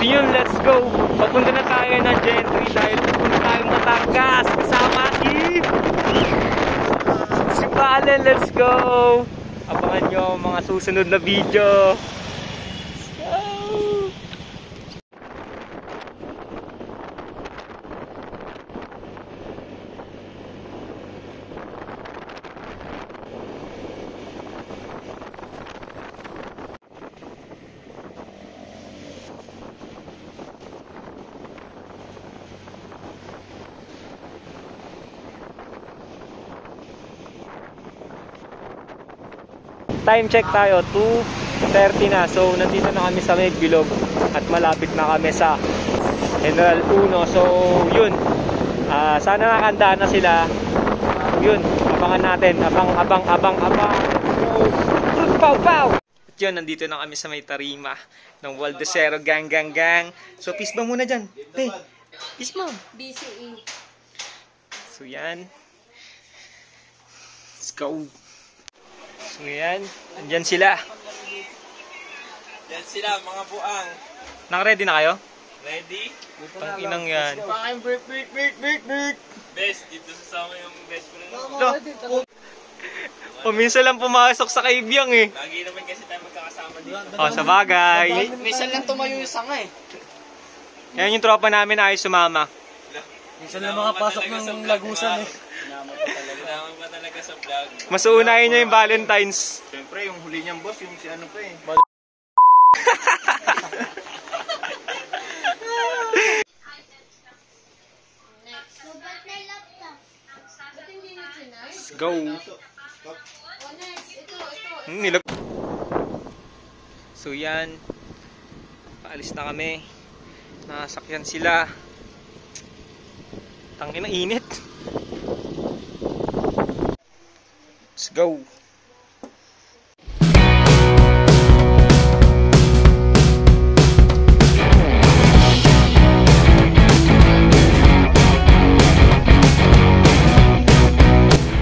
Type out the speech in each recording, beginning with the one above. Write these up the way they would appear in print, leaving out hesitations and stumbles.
So yun, let's go. Papunta na tayo ng Gentry dahil papunta tayong Batangas. Kasama si Valen, let's go. Abangan nyo mga susunod na video. Time check tayo, 2:30 na. So nandito na kami sa may Bilog at malapit na kami sa General 1. So yun, sana nakakandaan na sila. Yun, abangan natin. Abang. Pow! At yun, nandito na kami sa may tarima ng Waldecero gang. So peace ba muna dyan? Hey, peace mo. BCE. So yan, let's go. So yan, andyan sila. Yan sila, mga buang. Naka-ready na kayo? Ready? Tanginang yan. Break. Best, dito sasama yung best friend mo. O minsan lang pumasok sa kaibyang eh. Lagi naman kasi tayo magkakasama dito. O sa bagay. Minsan lang tumayo yung sanga eh. Yan yung tropa namin ay sumama. Minsan lang makapasok ng lagusan eh. Kailangan ba talaga sa vlog? Mas uunahin niya yung Valentine's. Siyempre, yung huli niyang boss, yung si ano pa eh. Let's go. Nilag. So yan, paalis na kami. Nasakyan sila. Tangin na init. Let's go.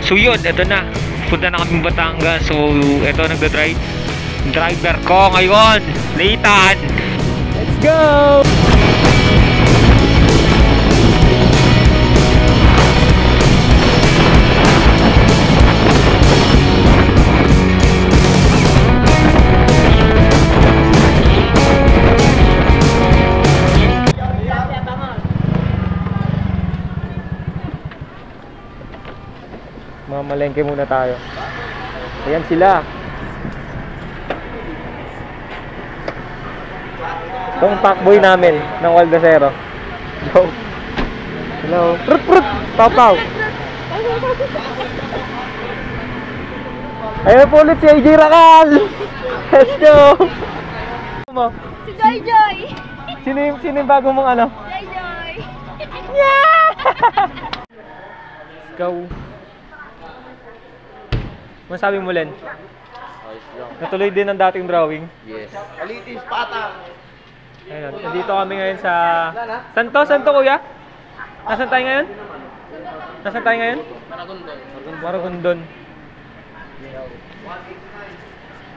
So yun, eto na. Punta na kaming Batangas. So eto, nagda-drive. Driver ko ngayon, Nathan. Let's go! Mamalengke muna tayo. Ayan sila. Itong packboy namin ng Waldecero. Go. Hello. Prut. Paw. Ayun po ulit si AJ Racal. Let's go. Si Joy! Sino yung bago mong ano? Joy! Yeah! Let's go. Masabi mo, Len? Natuloy din ang dating drawing. Yes. Alitis, pata. Ayun, nandito kami ngayon sa... Santo kuya? Nasaan tayo ngayon? Maragondon.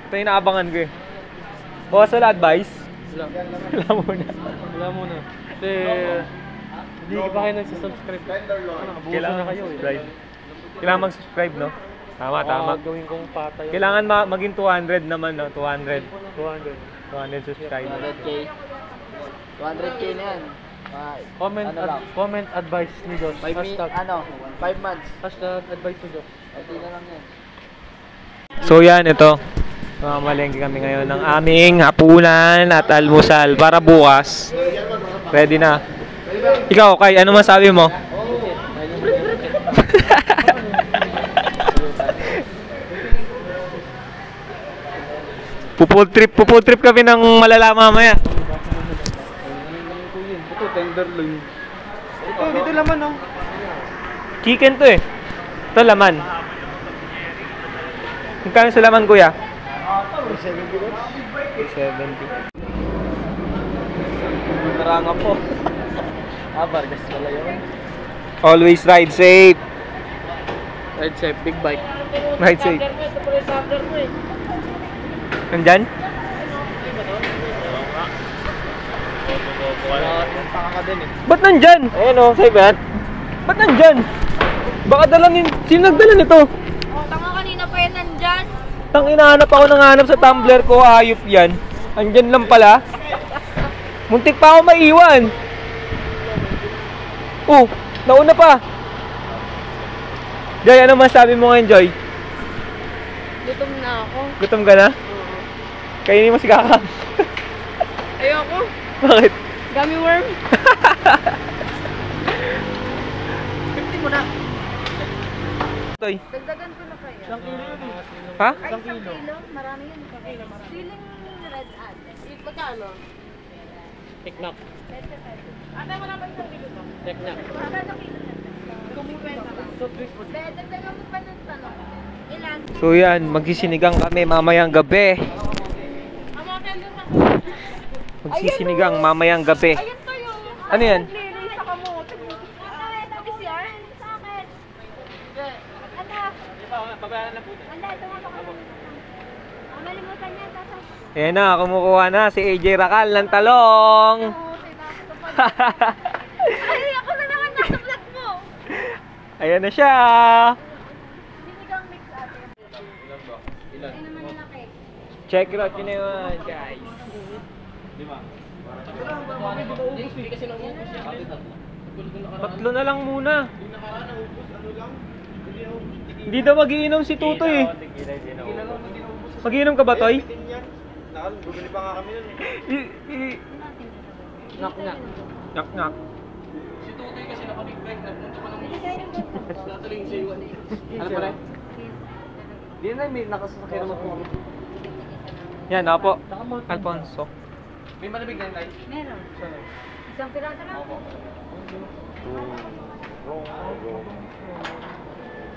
Ito yung naabangan ko eh. Boss, wala advice? Wala muna. Kasi... Hindi pa kayo nagsasubscribe. Kailangan na kayo eh. Kailangan mag-subscribe, no? Tama. Gawin kong patay. Kailangan maging 200 naman, no? 200 subscribers. 200k na yan. Comment advice ni Josh. 5 months. Hashtag advice ni Josh. Pati na lang yan. So yan, ito. Mamalengke kami ngayon ng aming hapunan at almusal para bukas. Ready na. Ikaw, Kai, ano masabi mo? Pupul trip kami ng malala mamaya. Ito, tenderloin. Dito laman, no? Chicken to eh. Ito laman. Magkano sa laman, kuya? 370. Naranga po. Bargas pala yun. Always ride safe. Ride safe, big bike. Ride safe. Nandyan? Tanga ka din eh. Ba't nandyan? Ayan o, sa'yo ba yan? Ba't nandyan? Baka dala sino nagdala nito? Oh, tanga kanina pa yan nandyan. Tang inahanap ako ng hanap sa tumbler ko, hayop yan. Andyan lang pala. Muntik pa ako maiwan. Oh, nauna pa. Joy, ano masabi mo ngayon, Joy? Gutom na ako. Gutom ka na? Kainin mo si Kaka. Ayoko. Bakit? Gummy worm. 50 mo na. Toy. Dagdagan ko na kaya. Isang kilo yun eh. Ha? Ay, isang kilo? Marami yun. Feeling red ad. Magkano? Tiknak. Ate, wala ba isang kilo to? Tiknak. Wala na kilo na. Kumupenta ka. Dagdagan mo pa ng tanong. Ilan? So yan, magsisinigang kami mamayang gabi. Magsisinigang mamayang gabi. Ayun to yung... Ano yan? Naglilinis sa kamote. Tapos yan. Sa akin. Anak. Babayaran na po. Anda, ito nga baka. Malimutan niya. Tapos... Ayan na, kumukuha na si AJ Racal ng talong. Ay, ako na naman nasa vlog mo. Ayan na siya. Sinigang mix ate. Ilan? Ay naman nalaki. Check it out yun na yun, guys. Tatlo na lang muna. Hindi daw magiinom si Tutoy eh. Magiinom ka ba, Toy? Bumili pa nga kami nun eh. Knock knock. Knock knock. Si Tutoy kasi nakabig-bag na punta pa ng natuloy sa iwan eh. Ano pa rin? Di na may nakasasakay naman po. Yan, ako po. Alfonso. May malamig na yung light. Meron. Isang piraso lang.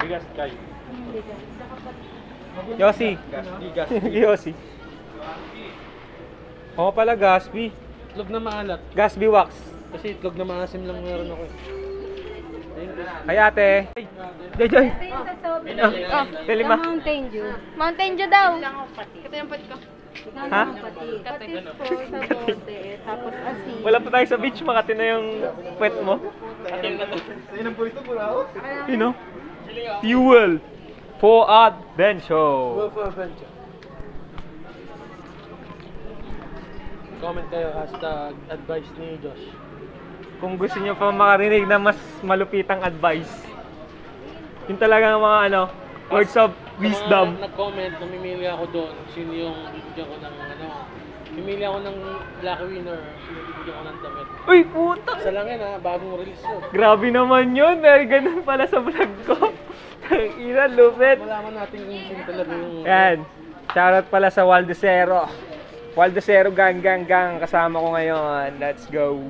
Bigas kayo. Yossi. Yossi. Oo pala, Gasby. Itlog na maalat. Gasby wax. Kasi itlog na maasim lang meron ako eh. Ay ate. Joy, Joy. Ito yung sa sobi. Delima. Mountain Dew. Mountain Dew daw. Ito yung pati ko. Ha? Patis po sa bote. Tapos asin. Wala pa tayo sa beach, Makati na yung pet mo. You know? Fuel for adventure. Comment kayo, hashtag advice ni Josh. Kung gusto niyo pa makarinig na mas malupitang advice. Yun talaga mga ano, words of wisdom. Sa mga nag-comment, namimili ako doon. Sino yung bibigyan ko ng ano. Namimili ako ng Black Winner. Sino bibigyan ko ng damit. Uy, puta! Isa lang yan ha, bagong release yun. Grabe naman yun. May ganun pala sa vlog ko. Ina, lupit. Malaman natin kung sino talaga yung... Yan. Shoutout pala sa Waldocero. Waldocero gang gang gang. Kasama ko ngayon. Let's go.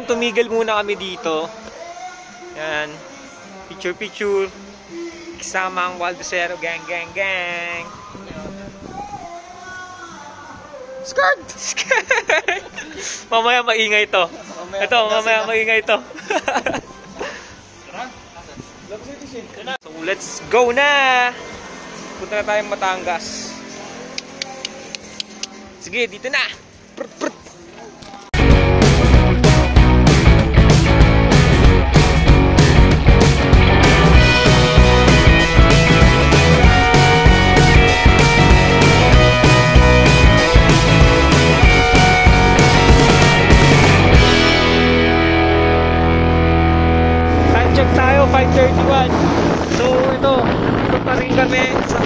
Tumigil muna kami dito. Yan. Picture picture. Kasama ang Waldocero gang gang gang. Skirt! Skirt! Mamaya maingay to. Ito, mamaya maingay to. So let's go na! Punta na tayong Batangas. Sige, dito na! Prut, prut. Check tayo, 5:31. So ito pa rin kami sa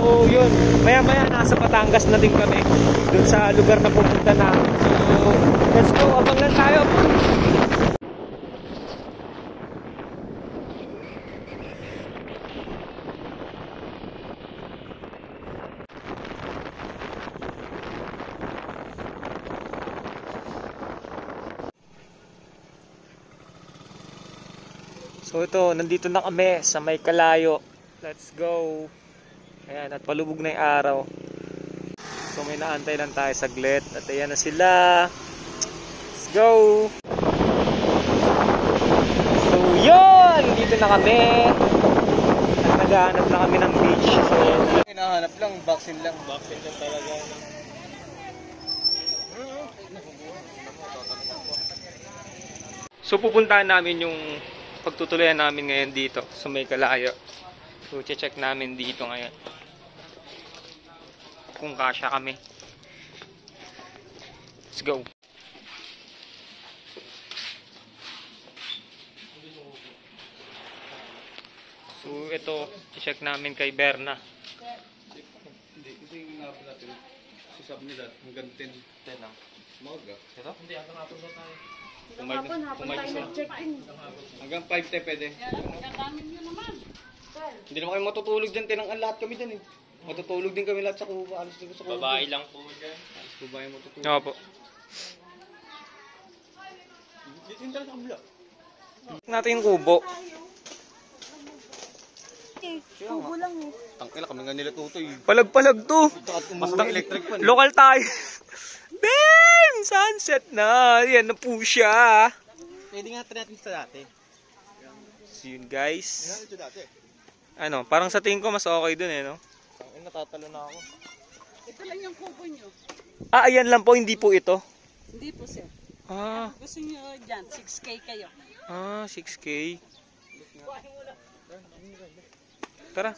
So yun, maya maya nasa Batangas na din kami dun sa lugar na pupunta na. So let's go, abang lang tayo. So ito, nandito na kami sa may Kalayo. Let's go. Ayan, at palubog na yung araw. So may naantay lang tayo saglit. At ayan na sila. Let's go. So yun, dito na kami. At naghahanap na kami ng beach. So Hinahanap lang, vaccine lang. Vaccine lang talaga. So pupuntahan namin yung pagtutuloyan namin ngayon dito sa may Kalayo. So check namin dito ngayon kung kasya kami. Let's go. So ito, check namin kay Berna. Hindi, kasi nga po natin. Si Sab nila, hanggang 10 lang. Umaga. Ito? Hindi, hanggang hapon na tayo. Hapon tayo nag-check-in. Hanggang 5 tayo pwede. Hindi naman kayo matutulog dyan. Tinang lahat kami dyan eh. Matutulog din kami lahat sa kuba. Alis din sa kuba. Babae lang po dyan. Alis babae matutulog. Oo po. Dito yung sa kabila. Natin yung kubo. Tubo lang eh. Tangkila kami nga nila tutoy. Palag-palag to. Basta electric pa. Local tayo. Bam! Sunset na. Yan na po siya. Pwede nga natin sa dati. So yun guys. Ito dati. Ano, parang sa tingin ko mas okay dun eh, no? Natatalo na ako. Ito lang yung kubo nyo. Ah, ayan lang po, hindi po ito. Hindi po sir. Ah, Gusto nyo dyan, 6K kayo. 6K. Tara.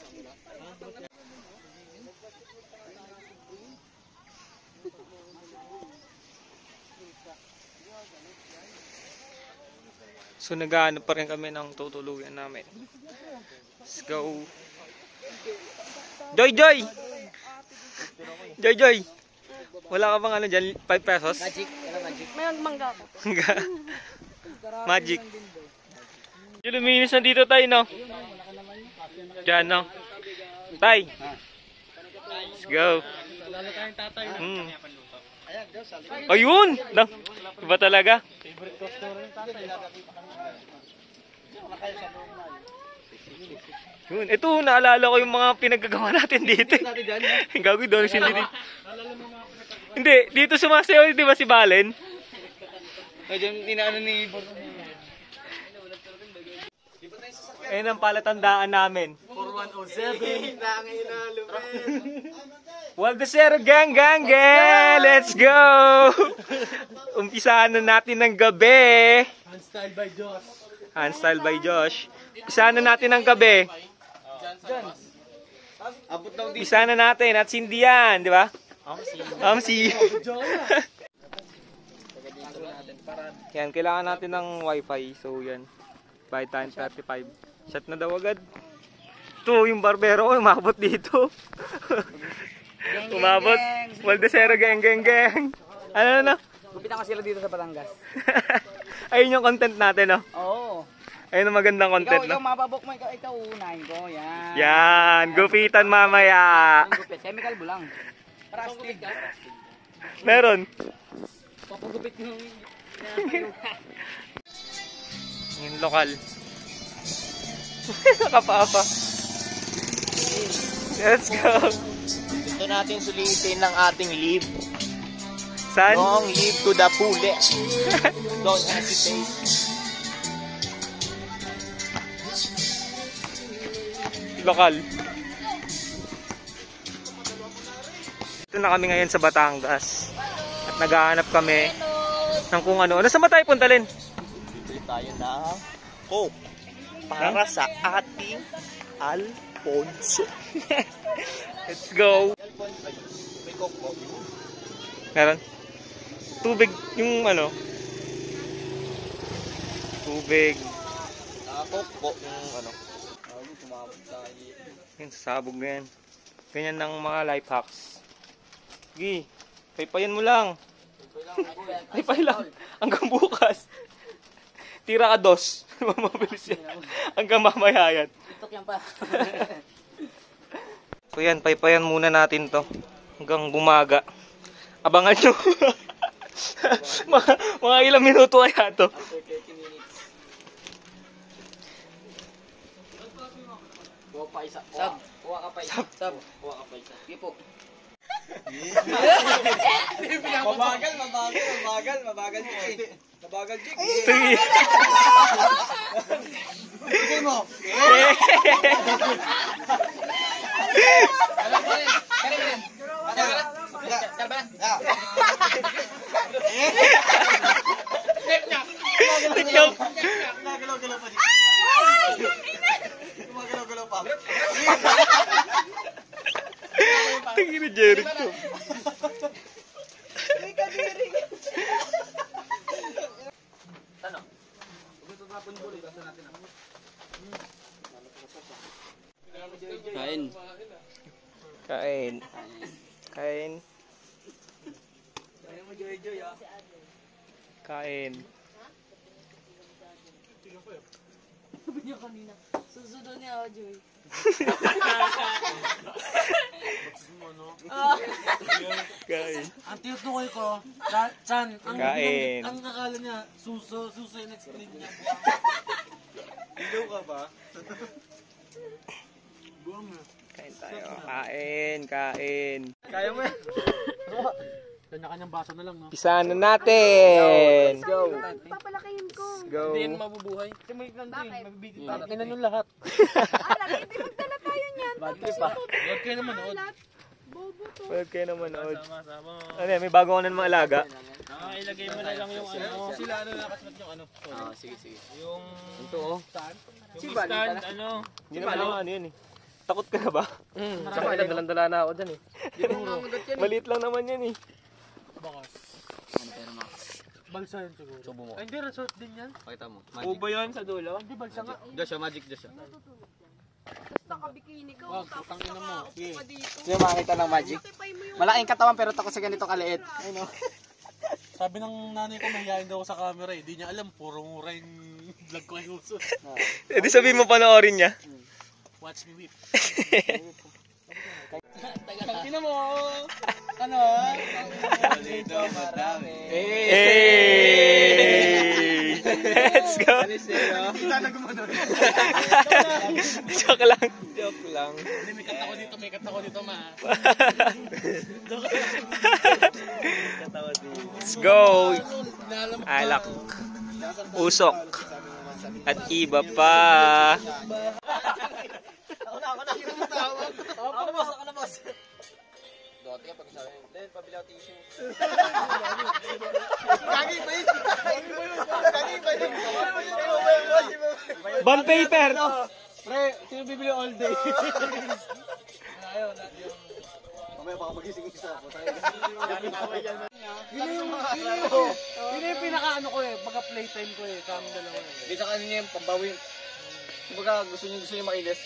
So naghahanap pa rin kami ng tutuluyan namin. Let's go. Joy! Joy! Joy! Joy! Wala ka bang ano dyan? 5 pesos? May mangga ko. Magic. Yung luminis na dito tayo, no? Diyan, no? Tay! Let's go. Ayun! Iba talaga. Yun. Ito, naalala ko yung mga pinagagawa natin dito. Gagawin doon si Lili. Hindi, dito sumasayaw, di ba si Balen? Diyan, inaano ni... Ayun ang palatandaan namin. 4107. Waldosero gang gang gang! Let's go! Umpisahan na natin ng gabi. Handstyle by Josh. Handstyle by Josh. Umpisahan na natin ng gabi. Abot daw dito. Umpisahan na natin at Cindy yan, di ba? Amsi. Yan, kailangan natin ng wifi. So yan. By time 35. Shut na daw agad. Ito, yung barbero ko, umabot dito. Umabot. Waldosero gang gang gang. Ano na? Gupitan ko sila dito sa Batangas. Ayun yung content natin, no? Oo. Ayun ang magandang content, Ikaw no? mapabok mo, ikaw unahin ko. Yan. Yan, gupitan mamaya. Ang gupit, chemical bulang. Para astig. Meron. Papagupit nung... Yung lokal. Nakapapa. Let's go. Ito natin sulitin ng ating leave. San? Long live to the fullest. Don't hesitate. Lokal. Ito na kami ngayon sa Batangas. At naghahanap kami ng kung ano. Ano saan ba tayo punta, Len? Bili tayo ng Coke para sa ating Alfonso. Let's go. May Coke po. Meron? Tubig, yung ano? Tubig. Coke po. Yung ano. Tumabot tayo. Yan, sasabog na yan. Ganyan ng mga life hacks. Sige, paypayan mo lang. Paypay lang. Hanggang bukas. Tira ka dos. Mamabilis yan. Hanggang mamaya yan. TikTok yan pa. So yan, paypayan muna natin to. Hanggang bumaga. Abangan nyo. mga ilang minuto kaya to. pa isa. Sab. Kuha ka pa isa. Sab. Kuha ka pa isa. Sige po. Mabagal, Jake. Mabagal, Jake. Sige mo. Tingin ni Jerry to. Kain. Kain. Kain. Kain. Sabi niya kanina. Susunod niya ako, Joy. Kain. Ang tinutukoy ko, Chan, Kain. ang akala niya, suso yung explain niya. Ilaw ka ba? Kain tayo. Kain. Kain. Kaya mo yan. Kanya-kanyang baso na lang, no? Pisahan na natin. Let's go. Papalakihin ko. Go. Hindi yan mabubuhay. Kasi may Bakit? mabibigil tayo. Kinan yung lahat. Alak, hindi magdala tayo niyan. Bad trip pa. Huwag kayo naman, Od. Bobo to. Pwede kayo naman, Od. Sama-sama. Ano yan, may bago ka na naman alaga. Ilagay mo na lang yung ano. Sila ano nakasmat yung ano. Sige. Yung Ito oh. stand. Si Yung Bali stand, pala. ano. Hindi naman ako ano yun eh. Takot ka na ba? Tsaka dalan-dala na ako dyan eh. Maliit lang naman yan eh. Bakas. Balsa yun siguro. Subo mo. Ay, hindi, resort din yan. Pakita mo. Ubo yun sa dulo? Hindi, balsa nga. Joshua, magic Joshua. Tapos nakabikini ka. Wag, Tapos putangin mo. nakaupo Sige. ka dito. Sino makakita ng magic? Matipay mo yung... Malaking katawan pero takot sa ganito kaliit. Ayun oh. Sabi ng nanay ko, mahihayin daw ako sa camera eh. Di niya alam, puro mura yung vlog ko kay Uso. Eh di sabihin mo panoorin niya. Watch me whip. Tingnan mo. Ano? Dito marami. Hey! Let's go! Joke lang. Joke lang. Hindi, may kanta ko dito, ma. Let's go! Alak. Usok. At iba pa. Ako na, boss. Dote ka pag sabi, "Len, pabili ako tissue." Bond paper! Pre, sino bibili all day? Mamaya baka magising isa po tayo. Yun yung pinaka-ano ko eh, pagka playtime ko eh, kami dalawa eh. Hindi sa kanina yung pambawi. Kumbaga gusto niyo makilis.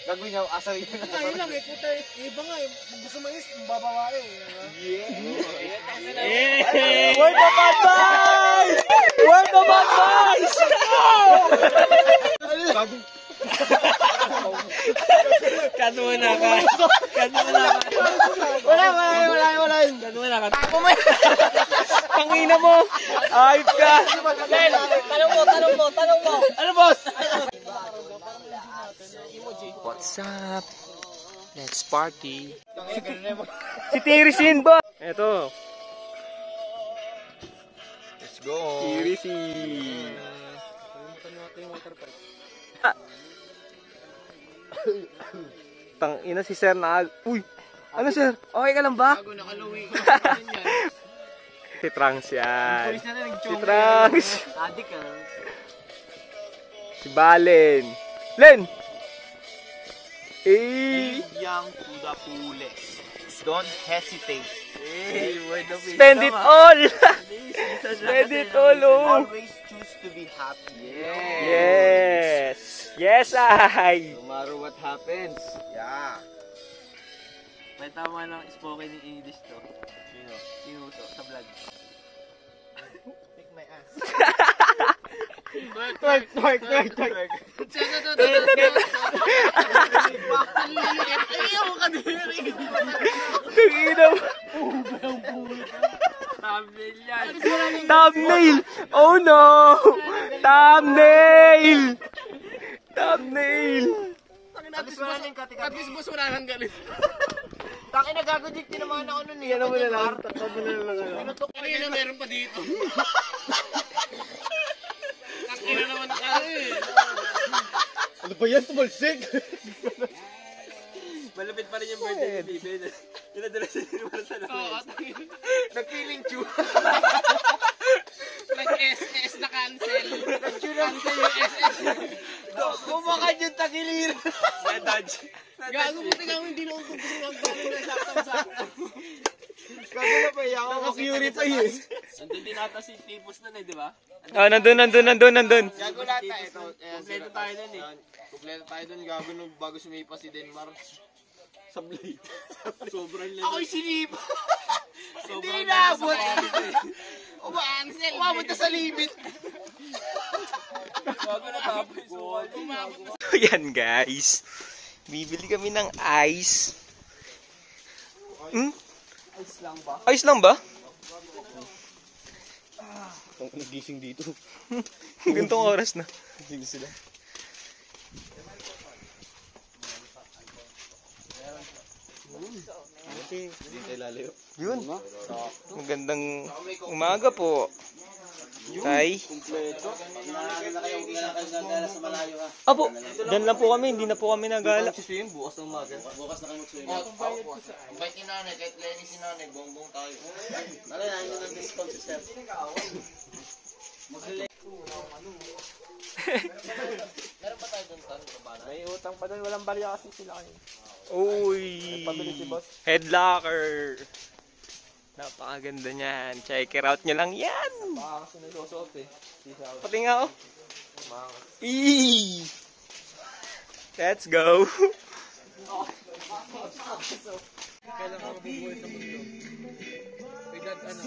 Gagawin niya, asar yun. Ayun lang eh, puta eh, iba nga eh, gusto mo is, babawae eh. Word of advice! Word of advice! Cut mo na ka. Cut mo na ka. Wala. Cut mo na ka. Pangina mo. Ayop ka. Tanong mo. Ano boss? What's up? Let's party. Si Tirisin ba? Eto. Let's go. Tirisin. Tang ina si Sir na. Uy. Ano Sir? Okay ka lang ba? Bago nakaluwi. Si Tranks yan. Si Tranks. Adik ka. Si Balen. Len! Eh! Young to the fullest. Don't hesitate. Hey, word of Spend it all! Spend it all, oh! Always choose to be happy. Yes! Yes, I! No matter what happens. Yeah. May tama ng spoken in English to. Sino to sa vlog? Pick my ass. Twerk! Ayaw ka din. Tangina mo! Thumbnail yan. Thumbnail! Oh no! Thumbnail! Thumbnail! At least wala nang kati-kati. At least boss, wala nang galit. Taki na gago, Jake. Tinamaan ako nun eh. Yan mo na lang. Tatap mo na lang. Pinutok Ano yun na meron pa dito? Takina naman ka eh. Ano ba yan? Tumalsik! Malapit pa rin yung birthday ni Bibi. Pinadala siya ni Mara sa Oo, Nag-feeling chew. nag-SS na cancel. Nag-chew na. Cancel yung SS. Kumakad yung takilir. Nadadge. Gago mo, tingnan mo, hindi na untog kasi nagkaroon na sakto-sakto. Gago na pa iya. Naka-fury pa yun. Nandun din ata si Tipos nun eh, di ba? Ah, nandun. Gago lahat na ito. Kompleto tayo nun eh. Kompleto tayo dun. Gago nung bago sumipa si Denmark. Sablay. Sobrang Ako'y sinipa. Sobrang Hindi naabot. Cancel. Umabot na sa limit. Bago na tapos yung So yan guys, bibili kami ng ice. Ice lang ba? Ice lang ba? Itong nagising dito. Gantong oras na. Gising sila. Hindi tayo lalayo. Yun. Magandang umaga po. Tay. Apo, dyan lang po kami, hindi na po kami nagala. Bukas ng umaga. Bukas na kayo mag-swim. Bait ni nanay, kahit Lenny si nanay, bongbong tayo. Nanay, nanay na ng discount si Sir. Meron pa tayo doon sa bana? May utang pa doon, walang barya kasi sila kayo. Uy. Pabili si boss. Headlocker. Napakaganda niyan. Check it out nyo lang yan. Baka kasi nagsusuot eh. Pati nga oh. Eee. Let's go. Kailan ka mabubuhay sa mundo? Bigad ano?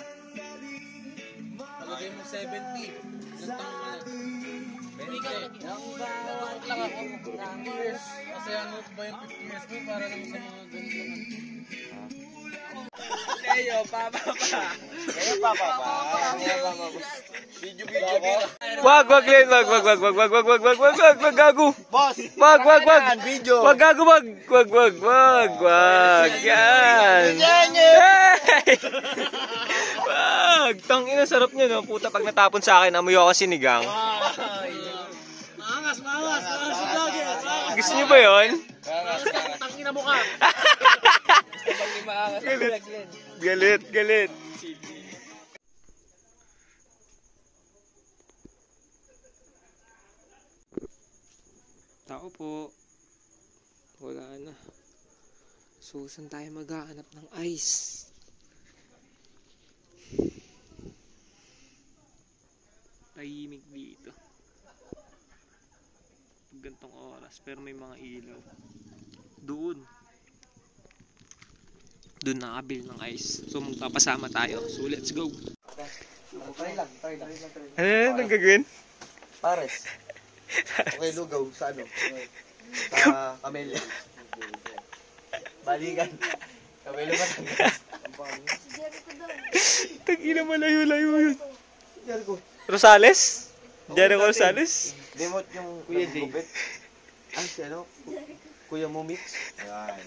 Palagay mo 70. Ilang taon ka na? 20. Lang ako. 50 years. Kasi ano ba yung 50 years mo para lang sa mga ganito man. Kayo, papa. Kaya pa. Video. Wag Len, wag gago. Boss! Wag. Video! Wag gago, wag. Yan. Hey! Wag. Tangina, sarap niya no. Puta, pag natapon sa akin, amoy ako sinigang. Maangas si Gagi. Gusto niyo ba yun? Tangina mo ka. Galit. Tao po. Wala na. So, saan tayo maghahanap ng ice? Tahimik dito. Gantong oras. Pero may mga ilaw. Doon nakabili ng ice. So, magpapasama tayo. So, let's go. Try lang. Ano gagawin? Pares. Okay, lugaw sa ano? Sa Camellia. Balikan. Camellia ba? Tag-ina, malayo-layo yun. Jericho. Rosales? Jericho Rosales? Demot yung Kuya Jay. Ay, si ano? Kuya mo mix. Ayan.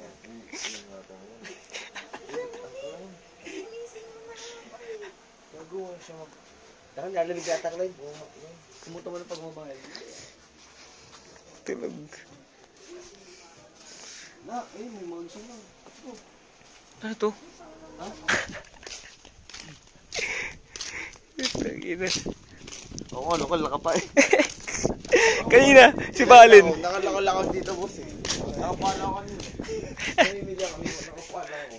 Nagawa siya mag... Dahil lalamig yata ka lang. Kumuta mo ng pagmamahal. Tulog. Na, may monsoon na. Ano to? Ha? Tag-ina. Oo, lokal ka pa eh. Kanina, si Balin. Nakalakal ako dito, boss eh. Nakapala ako kanina. Namimili ako. Nakapala ako.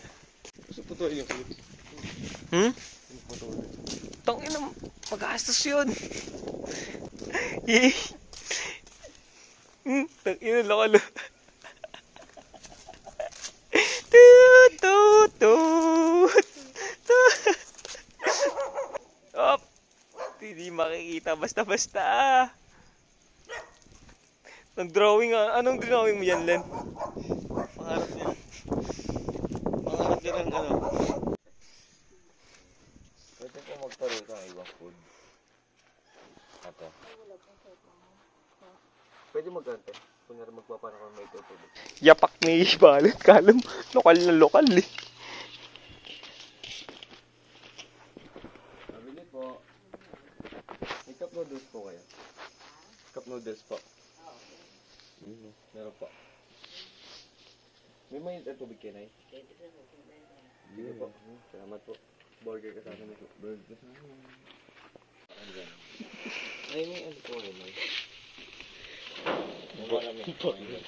Gusto putuin yung kulit. Tangina, magastos yun. Tangina, lokal. Op. Hindi makikita basta-basta. Nag-drawing ah. Anong drawing mo yan, Len? Pangarap niya. Pangarap niya ng ano. Pwede po magkaroon ka ng ibang food. Ate. Pwede magkante. po na rin magpapano kung may tutulog. Yapak ni Balot. Kalam, lokal na lokal eh. Pabili po. May cup noodles po kaya? Cup noodles po. Meron po. May mainit at tubig kayo, Nay? Hindi po. Salamat po. Burger kasama nito. Burger kasama. Ano yan? Ay, may ano po kayo, Nay? Marami po kayo lang.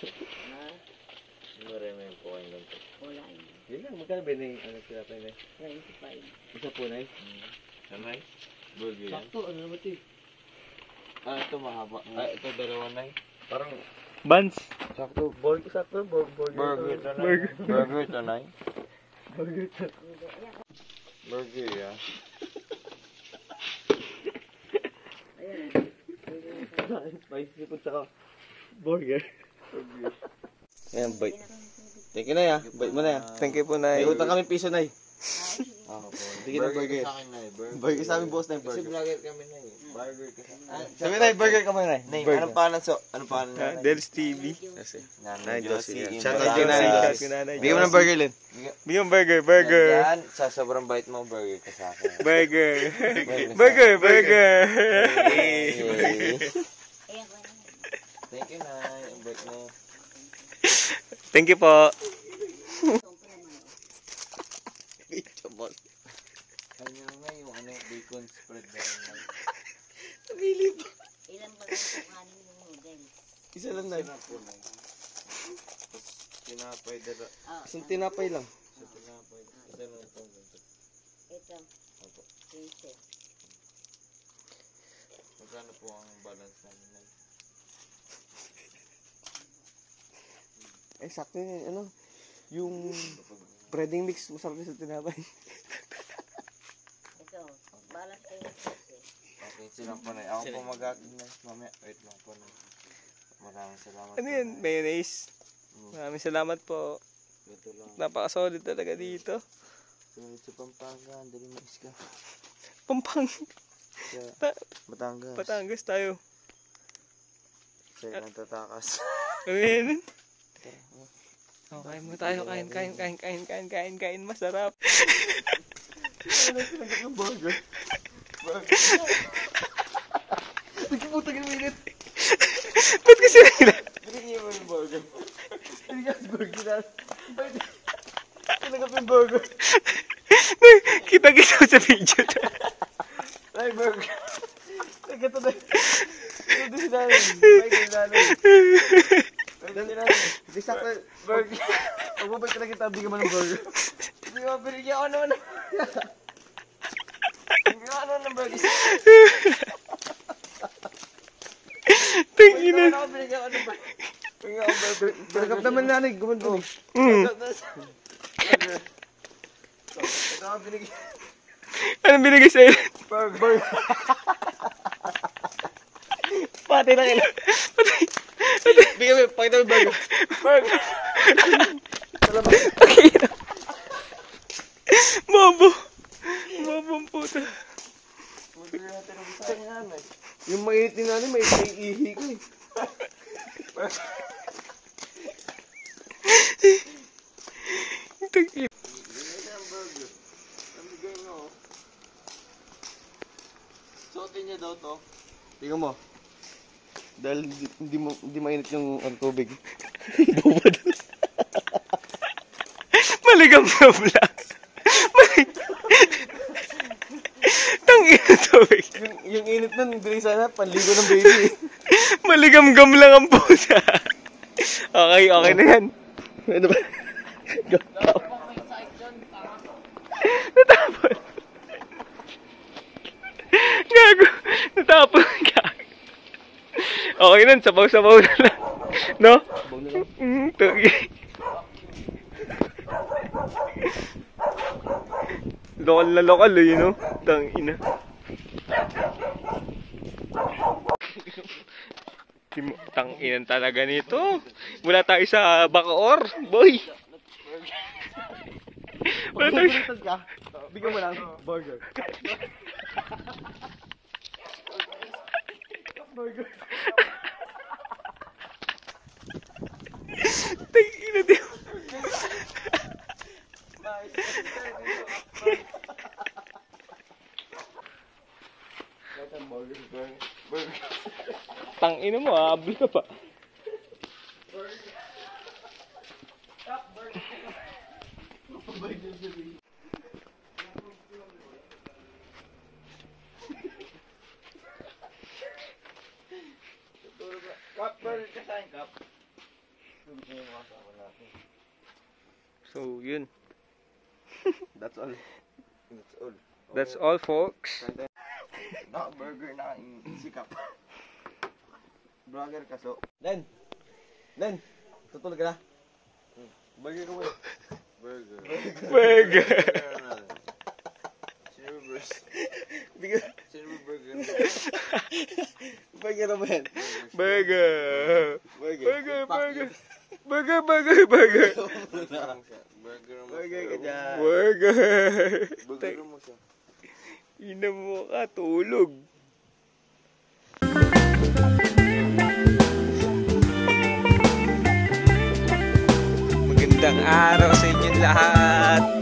Marami po kayo lang. Wala yun. Yun lang, magkano ba na yung ano sila tayo, Nay? 25. Isa po, Nay? Nay? Burger yan? Sakto, ano naman ito eh. Ah, ito mahaba. Ah, ito dalawa, Nay. Parang Buns. sakto. Burger to, Nay. Burger to, Nay. Burger, yeah. Spicy po tsaka burger. Ayan, bite. Thank you, Nay, ah. Bite mo na, ah. Thank you po, Nay. May utang kami piso, Nay. Sige na, burger. Sa akin na eh. Burger sa amin, boss, Nay, Kasi burger. vlogger kami na eh. Burger kasi. Sabi, Nay, burger ka muna, Nay. Nay, Burger. anong pangalan, so? Anong pangalan, Nay? Del's TV. Nanay Josie. Shout Shout out kay Nanay. Bigyan mo ng burger, Lin. Bigyan burger, burger. Yan, sa sobrang bite mo, burger ka sa akin. Burger. Burger, burger. Yay. Thank you, Nay. Ang bite mo. Thank you po. Kanya nga yung ano, bacon spread na rin. Ilan ba lang kukanin yung noodles? Isa lang, Nay. Tinapay dala. Isang tinapay lang. Isa tinapay. Isa lang ito. Ito. 15. Magkano po ang balance namin, Nay? Eh, sakto yun. Ano? Yung breading mix, masarap sa tinapay. Ito. Balas kayo ng 15. Okay, silang po, Nay. Ako po mag-atin, Nay. Mamaya, wait lang po, Nay. Maraming salamat. Ano yan? Mayonnaise. Maraming salamat po. Ito lang. Napaka-solid talaga dito. Sulit sa Pampanga, dali mais ka. Pampang. Sa Batangas. Batangas tayo. Sa'yo nang tatakas. Amen. Okay mo tayo. Kain. Masarap. Yung burger. Nagpuputang yung minute. Ba't kasi nila? Binigyan mo yung burger. Binigyan yung burger na. Tinagap yung burger. Kita-kita sa video. Ay, burger. Nagkata na. Ito si Nanay. Bike si Nanay. Ito si Nanay. Di sakto. Burger. Pagpapay ka na kita, bigyan mo ng burger. Hindi mo, binigyan ako naman. Bigyan ako naman ng burger. Tingin na. Binigyan ako ng burger. Binigyan ako ng burger. Tinagap naman Nanay. Gumando. Ito ako binigyan. Anong binigay sa'yo? Burger. Pati na kailan. Bigyan mo, pakita mo yung burger. Burger. Bobo. Bobong puta. Yung mainit ni Nanay, may ihi ko eh. Tingin. Suotin niya daw to. Tingnan mo. Dahil hindi mainit yung tubig. Maligam-gam lang. Tangin na tubig. Yung init nun, hindi sana panligo ng baby. Maligam-gam lang ang pusa. Okay na yan. Ano ba? Natapon. Gago. Natapon ka. Okay nun, sabaw-sabaw na lang. No? Sabaw na lang. Tugi. Lokal na lokal eh, you know? Tangina. Tanginan talaga nito. Wala tayo sa Bacoor, boy. Wala tayo sa... Bigyan mo lang. Burger. Burger. ina mo, habol ka pa. Kap, burger ka sa'yo, Kap. So, yun. That's all. That's all. That's all, folks. Burger na si Kap. Burger ka, so. Len, tutulog ka na. Burger ka mo eh. Burger. Burger. Burger na mo yan. Burger. Burger. Burger. Burger. Burger ka dyan. Burger. Burger mo siya. Ina mo ka, tulog. Magandang araw sa inyong lahat.